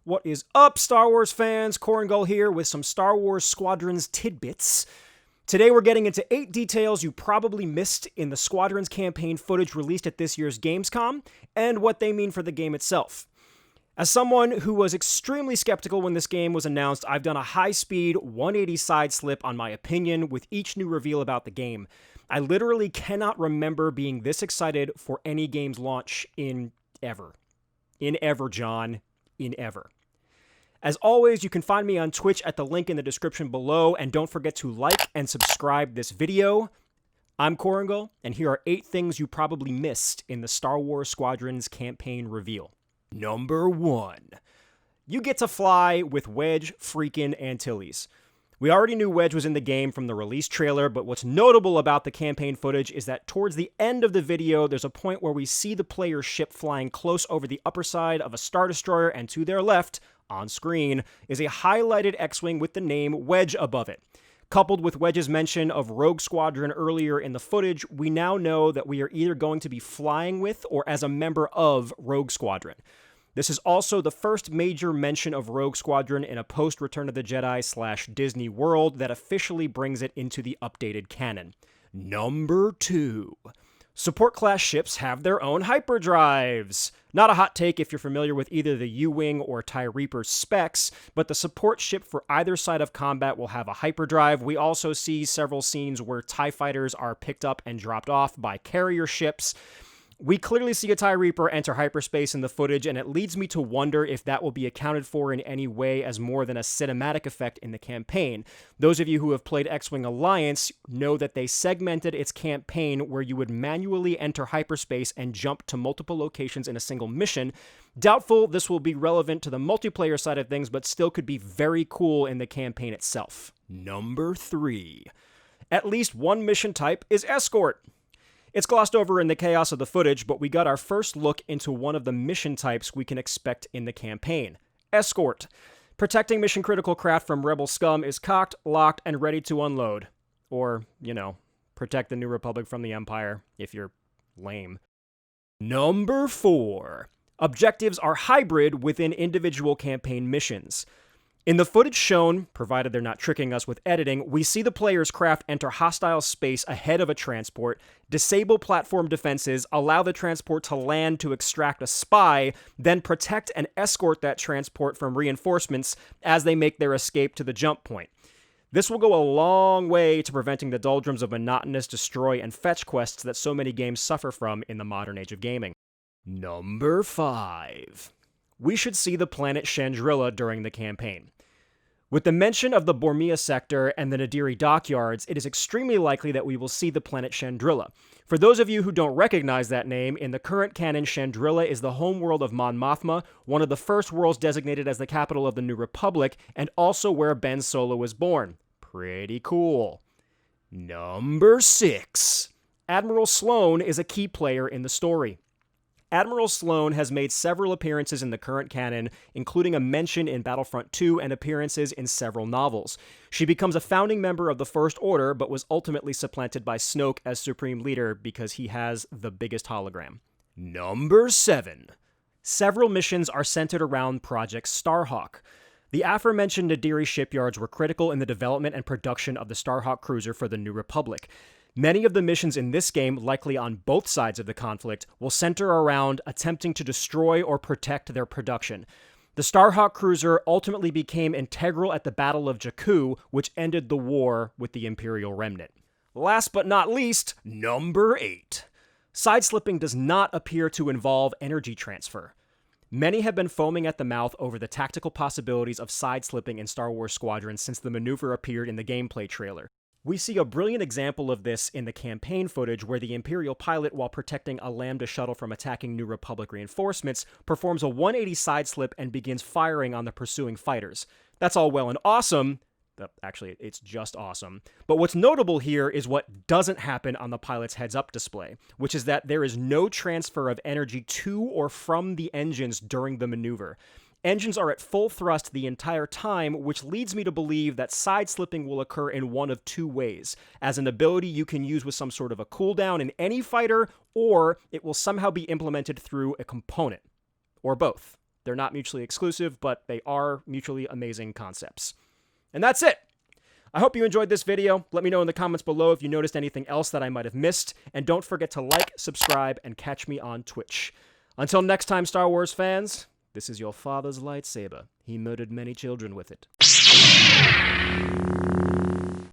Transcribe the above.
What is up, Star Wars fans? Korngull here with some Star Wars Squadrons tidbits. Today we're getting into 8 details you probably missed in the Squadrons campaign footage released at this year's Gamescom, and what they mean for the game itself. As someone who was extremely skeptical when this game was announced, I've done a high-speed 180 side slip on my opinion with each new reveal about the game. I literally cannot remember being this excited for any game's launch in ever. In ever, John. In ever. As always, you can find me on Twitch at the link in the description below, and don't forget to like and subscribe this video. I'm Korngull, and here are 8 things you probably missed in the Star Wars Squadrons campaign reveal. Number 1. You get to fly with Wedge, freakin' Antilles. We already knew Wedge was in the game from the release trailer, but what's notable about the campaign footage is that towards the end of the video, there's a point where we see the player's ship flying close over the upper side of a Star Destroyer, and to their left, on screen, is a highlighted X-Wing with the name Wedge above it. Coupled with Wedge's mention of Rogue Squadron earlier in the footage, we now know that we are either going to be flying with or as a member of Rogue Squadron. This is also the first major mention of Rogue Squadron in a post-Return of the Jedi / Disney World that officially brings it into the updated canon. Number 2. Support class ships have their own hyperdrives. Not a hot take if you're familiar with either the U-Wing or TIE Reaper specs, but the support ship for either side of combat will have a hyperdrive. We also see several scenes where TIE fighters are picked up and dropped off by carrier ships. We clearly see a TIE Reaper enter hyperspace in the footage, and it leads me to wonder if that will be accounted for in any way as more than a cinematic effect in the campaign. Those of you who have played X-Wing Alliance know that they segmented its campaign where you would manually enter hyperspace and jump to multiple locations in a single mission. Doubtful this will be relevant to the multiplayer side of things, but still could be very cool in the campaign itself. Number 3. At least one mission type is Escort. It's glossed over in the chaos of the footage, but we got our first look into one of the mission types we can expect in the campaign. Escort. Protecting mission-critical craft from Rebel scum is cocked, locked, and ready to unload. Or, protect the New Republic from the Empire, if you're lame. Number 4. Objectives are hybrid within individual campaign missions. In the footage shown, provided they're not tricking us with editing, we see the player's craft enter hostile space ahead of a transport, disable platform defenses, allow the transport to land to extract a spy, then protect and escort that transport from reinforcements as they make their escape to the jump point. This will go a long way to preventing the doldrums of monotonous destroy and fetch quests that so many games suffer from in the modern age of gaming. Number 5. We should see the planet Chandrila during the campaign. With the mention of the Bormia sector and the Nadiri dockyards, it is extremely likely that we will see the planet Chandrila. For those of you who don't recognize that name, in the current canon, Chandrila is the homeworld of Mon Mothma, one of the first worlds designated as the capital of the New Republic, and also where Ben Solo was born. Pretty cool. Number 6. Admiral Sloane is a key player in the story. Admiral Sloane has made several appearances in the current canon, including a mention in Battlefront 2 and appearances in several novels. She becomes a founding member of the First Order, but was ultimately supplanted by Snoke as Supreme Leader because he has the biggest hologram. Number 7. Several missions are centered around Project Starhawk. The aforementioned Nadiri shipyards were critical in the development and production of the Starhawk cruiser for the New Republic. Many of the missions in this game, likely on both sides of the conflict, will center around attempting to destroy or protect their production. The Starhawk cruiser ultimately became integral at the Battle of Jakku, which ended the war with the Imperial Remnant. Last but not least, number 8. Sideslipping does not appear to involve energy transfer. Many have been foaming at the mouth over the tactical possibilities of sideslipping in Star Wars Squadrons since the maneuver appeared in the gameplay trailer. We see a brilliant example of this in the campaign footage where the Imperial pilot, while protecting a Lambda shuttle from attacking New Republic reinforcements, performs a 180 sideslip and begins firing on the pursuing fighters. That's all well and awesome. Actually, it's just awesome. But what's notable here is what doesn't happen on the pilot's heads-up display, which is that there is no transfer of energy to or from the engines during the maneuver. Engines are at full thrust the entire time, which leads me to believe that side-slipping will occur in one of 2 ways, as an ability you can use with some sort of a cooldown in any fighter, or it will somehow be implemented through a component, or both. They're not mutually exclusive, but they are mutually amazing concepts. And that's it. I hope you enjoyed this video. Let me know in the comments below if you noticed anything else that I might have missed. And don't forget to like, subscribe, and catch me on Twitch. Until next time, Star Wars fans, this is your father's lightsaber. He murdered many children with it.